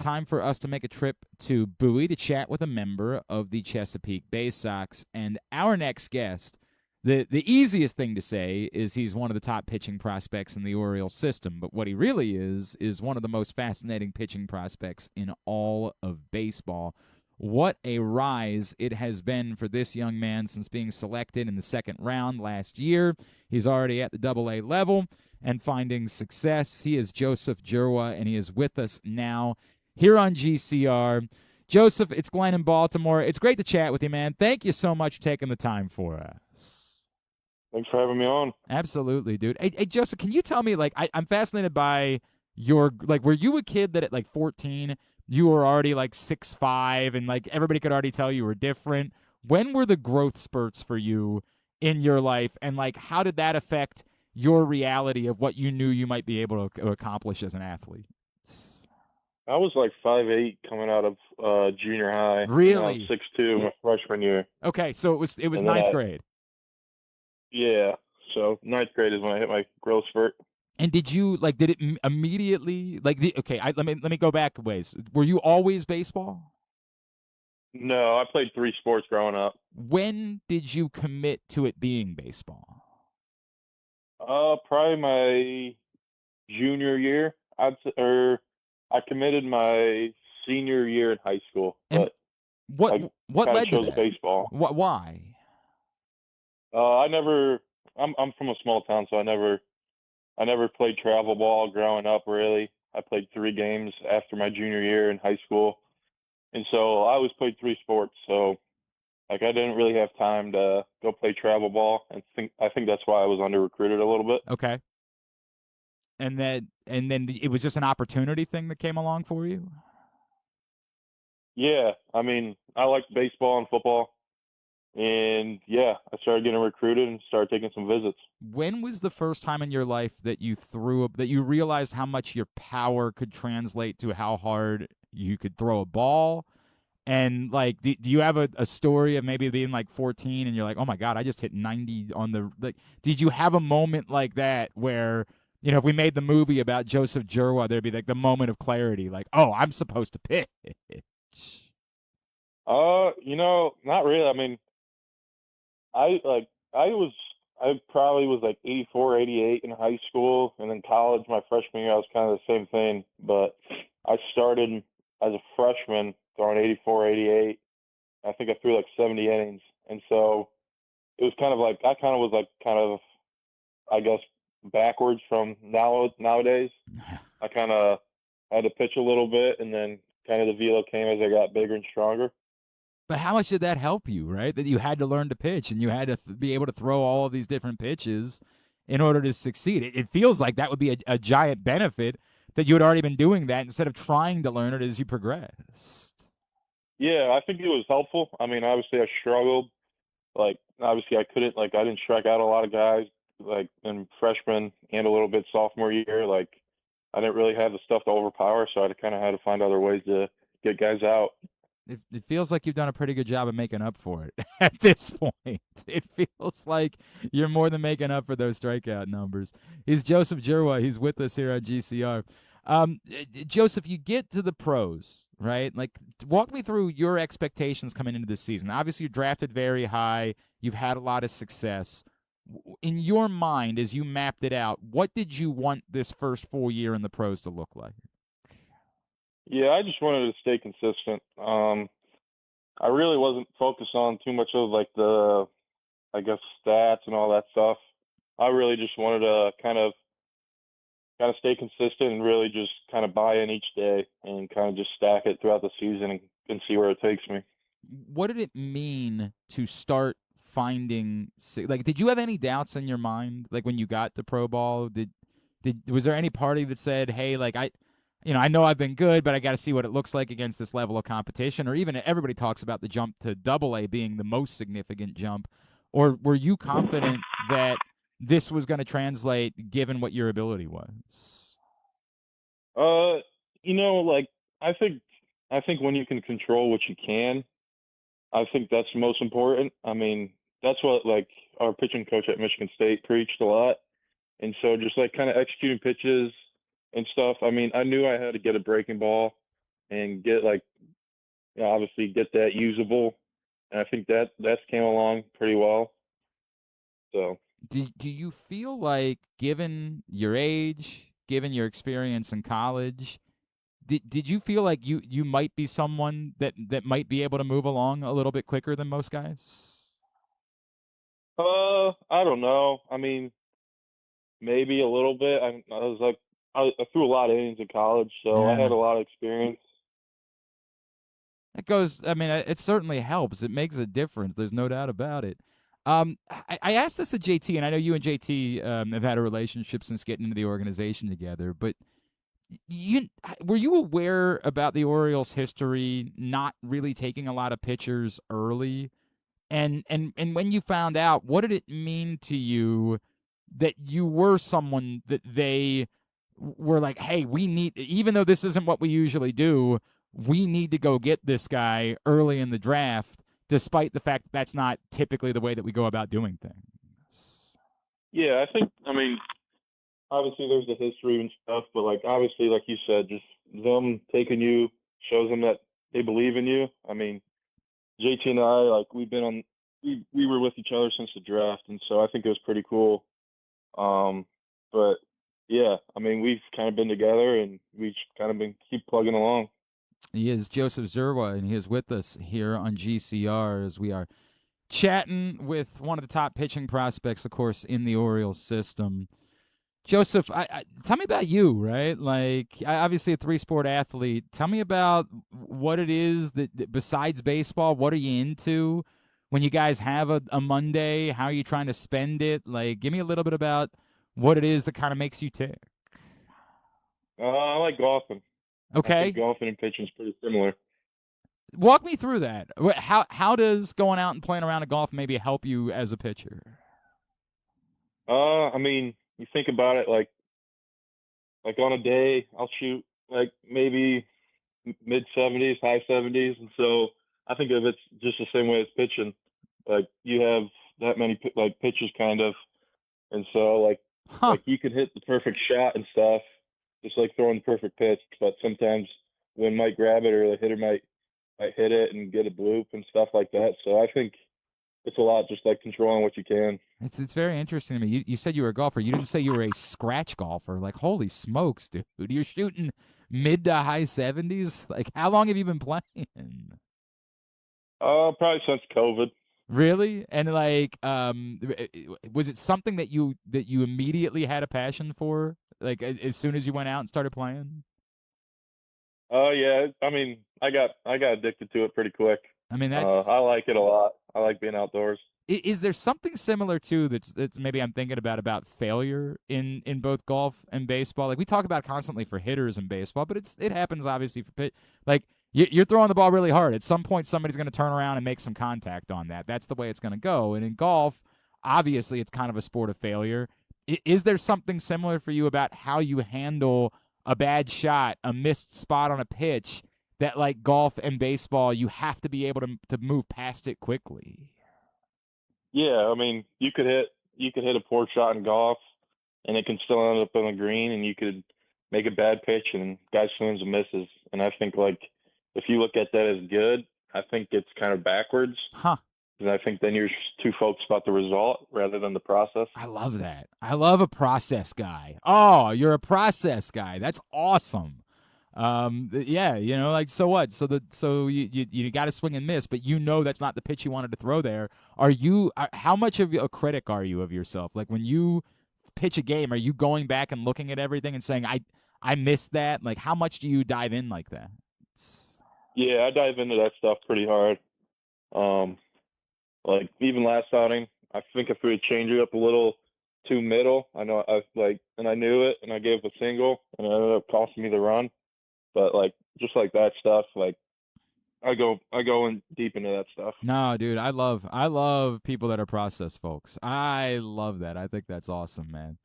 time for us to make a trip to Bowie to chat with a member of the Chesapeake Baysox. And our next guest, the easiest thing to say is he's one of the top pitching prospects in the Orioles system. But what he really is one of the most fascinating pitching prospects in all of baseball. What a rise it has been for this young man since being selected in the second round last year. He's already at the Double-A level and finding success. He is Joseph Dzierwa, and he is with us now here on GCR. Joseph, it's Glenn in Baltimore. It's great to chat with you, man. Thank you so much for taking the time for us. Thanks for having me on. Absolutely, dude. Hey, Joseph, can you tell me, like, I'm fascinated by your, like, were you a kid that at, like, 14, you were already, like, 6'5", and, like, everybody could already tell you were different? When were the growth spurts for you in your life, and, like, how did that affect your reality of what you knew you might be able to accomplish as an athlete? I was like 5'8" coming out of junior high. Really? And I was 6'2" my freshman year. Okay, so it was And ninth grade. Yeah, so ninth grade is when I hit my growth spurt. And did it immediately, like, let me go back a ways. Were you always baseball? No, I played 3 sports growing up. When did you commit to it being baseball? Probably my junior year. I committed my senior year in high school. And but what I led to chose that? baseball. Why? I'm from a small town, so I never played travel ball growing up, really. I played 3 games after my junior year in high school. And so I always played 3 sports. So, like, I didn't really have time to go play travel ball. I think that's why I was under-recruited a little bit. Okay. And then it was just an opportunity thing that came along for you? Yeah, I mean, I liked baseball and football. And, yeah, I started getting recruited and started taking some visits. When was the first time in your life that you realized how much your power could translate to how hard you could throw a ball? And, like, do you have a story of maybe being like 14 and you're like, oh my God, I just hit 90 on the, like, did you have a moment like that where, you know, if we made the movie about Joseph Dzierwa, there'd be like the moment of clarity, like, oh, I'm supposed to pitch? Not really. I mean, I like I probably was like 84, 88 in high school, and then college my freshman year I was kind of the same thing, but I started as a freshman throwing 84, 88. I think I threw like 70 innings, and so it was kind of like I kind of was like kind of I guess backwards from nowadays. I kind of had to pitch a little bit, and then kind of the velo came as I got bigger and stronger. But how much did that help you, right? That you had to learn to pitch and you had to be able to throw all of these different pitches in order to succeed. It feels like that would be a giant benefit that you had already been doing that instead of trying to learn it as you progressed. Yeah, I think it was helpful. I mean, obviously I struggled. Like, obviously I couldn't, like, I didn't strike out a lot of guys, like, in freshman and a little bit sophomore year. Like, I didn't really have the stuff to overpower, so I kind of had to find other ways to get guys out. It feels like you've done a pretty good job of making up for it at this point. It feels like you're more than making up for those strikeout numbers. He's Joseph Dzierwa. He's with us here on GCR. Joseph, you get to the pros, right? Like, walk me through your expectations coming into this season. Obviously, you're drafted very high. You've had a lot of success. In your mind, as you mapped it out, what did you want this first full year in the pros to look like? Yeah, I just wanted to stay consistent. I really wasn't focused on too much of, like, the, I guess, stats and all that stuff. I really just wanted to kind of stay consistent and really just kind of buy in each day and kind of just stack it throughout the season and see where it takes me. What did it mean to start finding, like, did you have any doubts in your mind, like, when you got to pro ball? Was there any party that said, hey, like, I know I've been good, but I got to see what it looks like against this level of competition? Or even everybody talks about the jump to Double-A being the most significant jump. Or were you confident that this was going to translate given what your ability was? Uh, like, I think when you can control what you can, I think that's most important. I mean, that's what, like, our pitching coach at Michigan State preached a lot. And so just, like, kind of executing pitches and stuff. I mean, I knew I had to get a breaking ball, and get like, obviously get that usable. And I think that's came along pretty well. So Do you feel like, given your age, given your experience in college, did you feel like you might be someone that might be able to move along a little bit quicker than most guys? I don't know. I mean, maybe a little bit. I was like, I threw a lot of innings in college, so I had Yeah. a lot of experience. It goes. I mean, it certainly helps. It makes a difference. There's no doubt about it. I asked this to JT, and I know you and JT have had a relationship since getting into the organization together. But you were you aware about the Orioles' history not really taking a lot of pitchers early? And when you found out, what did it mean to you that you were someone that they were like, hey, we need, even though this isn't what we usually do, we need to go get this guy early in the draft, despite the fact that that's not typically the way that we go about doing things. Yeah, I think. I mean, obviously there's the history and stuff, but like obviously, like you said, just them taking you shows them that they believe in you. I mean, JT and I, like we've been on, we were with each other since the draft, and so I think it was pretty cool. Um, but yeah, I mean, we've kind of been together, and we've kind of been keep plugging along. He is Joseph Dzierwa, and he is with us here on GCR as we are chatting with one of the top pitching prospects, of course, in the Orioles system. Joseph, tell me about you, right? Like, obviously a three-sport athlete. Tell me about what it is that besides baseball, what are you into? When you guys have a Monday, how are you trying to spend it? Like, give me a little bit about what it is that kind of makes you tick. I like golfing. I think Okay, golfing and pitching is pretty similar. walk me through that. How does going out and playing around a golf maybe help you as a pitcher? I mean, you think about it, like on a day, I'll shoot like maybe mid 70s, high 70s, and so I think of it just the same way as pitching. Like you have that many like pitches, kind of, and so Huh. like you could hit the perfect shot and stuff, just like throwing the perfect pitch. But sometimes wind might grab it, or the hitter might hit it and get a bloop and stuff like that. So I think it's a lot just like controlling what you can. It's very interesting to me. You said you were a golfer. You didn't say you were a scratch golfer. Like, holy smokes, dude! You're shooting mid to high 70s. Like, how long have you been playing? Probably since COVID. Really? And like, was it something that you immediately had a passion for? Like, as soon as you went out and started playing? Oh yeah, I mean, I got addicted to it pretty quick. I mean, that's I like it a lot. I like being outdoors. is there something similar too that's maybe I'm thinking about failure in both golf and baseball? Like we talk about constantly for hitters in baseball, but it happens obviously for pit. Like you're throwing the ball really hard. At some point, somebody's going to turn around and make some contact on that. That's the way it's going to go. And in golf, obviously, it's kind of a sport of failure. Is there something similar for you about how you handle a bad shot, a missed spot on a pitch? That like golf and baseball, you have to be able to move past it quickly. Yeah, I mean, you could hit a poor shot in golf, and it can still end up on the green, and you could make a bad pitch, and guy swings and misses. And I think like if you look at that as good, I think it's kind of backwards. Huh. And I think then you're too focused about the result rather than the process. I love that. I love a process guy. Oh, you're a process guy. That's awesome. Yeah, like so what? So you got to swing and miss, but that's not the pitch you wanted to throw there. How much of a critic are you of yourself? Like when you pitch a game, are you going back and looking at everything and saying I missed that? Like how much do you dive in like that? Yeah, I dive into that stuff pretty hard. Um, like even last outing, I think if we had changed it up a little too middle, I know and I knew it, and I gave a single, and it ended up costing me the run. But like just like that stuff, like I go in deep into that stuff. No, dude, I love people that are process folks. I love that. I think that's awesome, man.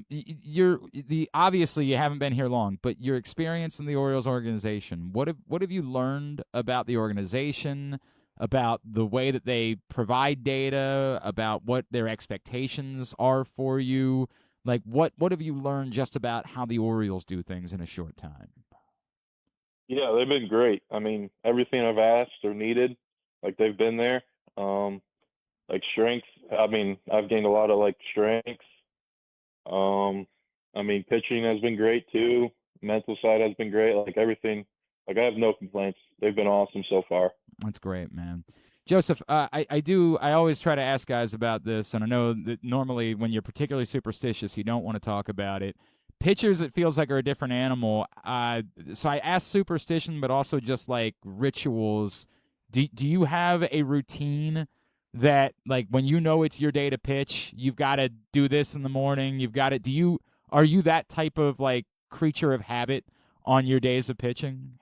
You're the obviously you haven't been here long, but your experience in the Orioles organization. What have you learned about the organization, about the way that they provide data, about what their expectations are for you? Like what have you learned just about how the Orioles do things in a short time? Yeah, they've been great. I mean, everything I've asked or needed, like they've been there. Um, like strength. I mean, I've gained a lot of like strength. Um, I mean, pitching has been great too. Mental side has been great. Like everything, like I have no complaints. They've been awesome so far. That's great, man. Joseph, I always try to ask guys about this, and I know that normally when you're particularly superstitious, you don't want to talk about it. Pitchers, it feels like, are a different animal. So I ask superstition, but also just like rituals. Do you have a routine that, like, when you know it's your day to pitch, you've got to do this in the morning? You've got to. Are you that type of like creature of habit on your days of pitching?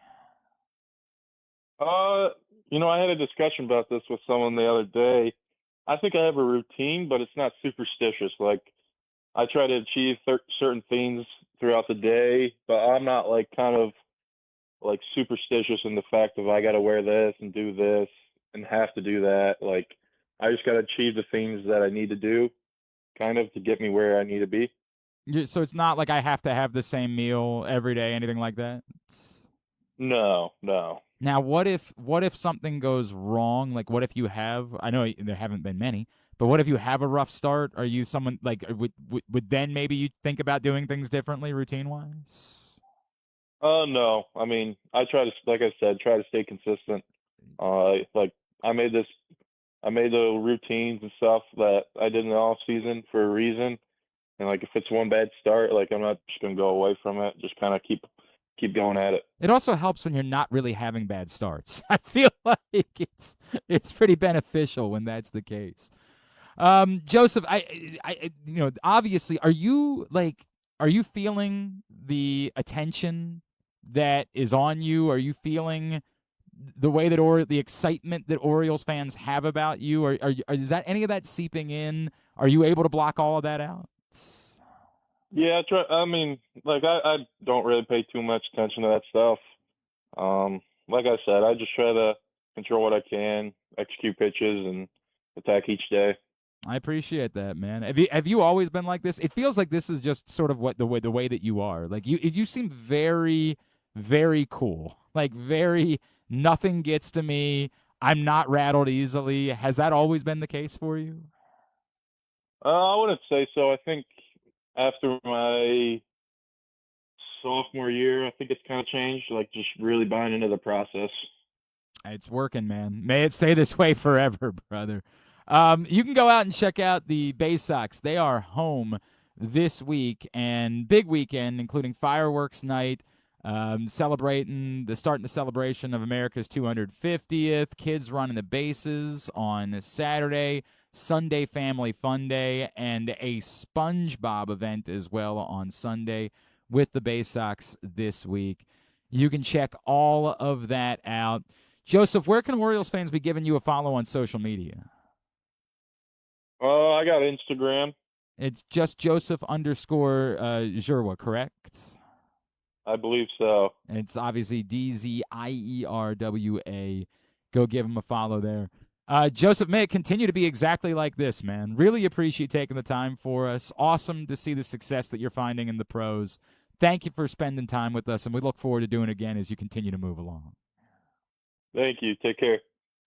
Uh, I had a discussion about this with someone the other day. I think I have a routine, but it's not superstitious. Like I try to achieve certain things throughout the day, but I'm not like kind of like superstitious in the fact of I got to wear this and do this and have to do that. Like I just got to achieve the things that I need to do, kind of to get me where I need to be. So it's not like I have to have the same meal every day, anything like that. No, no. Now, what if something goes wrong? Like, what if you have? I know there haven't been many, but what if you have a rough start? Are you someone like would then maybe you think about doing things differently, routine wise? No. I mean, I try to, like I said, try to stay consistent. Like I made this, I made the routines and stuff that I did in the off season for a reason. And like if it's one bad start, like I'm not just gonna go away from it. Just kind of keep going at it. It also helps when you're not really having bad starts. I feel like it's pretty beneficial when that's the case. Joseph, obviously, are you feeling the attention that is on you? Are you feeling the way that the excitement that Orioles fans have about you? Is that any of that seeping in? Are you able to block all of that out? Yeah, I try. I mean, like I don't really pay too much attention to that stuff. Like I said, I just try to control what I can, execute pitches, and attack each day. I appreciate that, man. Have you always been like this? It feels like this is just sort of what the way that you are. Like you seem very very cool. Like very nothing gets to me. I'm not rattled easily. Has that always been the case for you? I wouldn't say so. I think after my sophomore year, I think it's kind of changed. Like just really buying into the process. It's working, man. May it stay this way forever, brother. You can go out and check out the Baysox. They are home this week and big weekend, including fireworks night, starting the celebration of America's 250th. Kids running the bases on Saturday, Sunday Family Fun Day, and a SpongeBob event as well on Sunday with the Baysox this week. You can check all of that out. Joseph, where can Orioles fans be giving you a follow on social media? I got Instagram. It's just Joseph underscore Dzierwa, correct? I believe so. It's obviously Dzierwa. Go give him a follow there. Joseph, may it continue to be exactly like this, man. Really appreciate taking the time for us. Awesome to see the success that you're finding in the pros. Thank you for spending time with us, and we look forward to doing it again as you continue to move along. Thank you. Take care.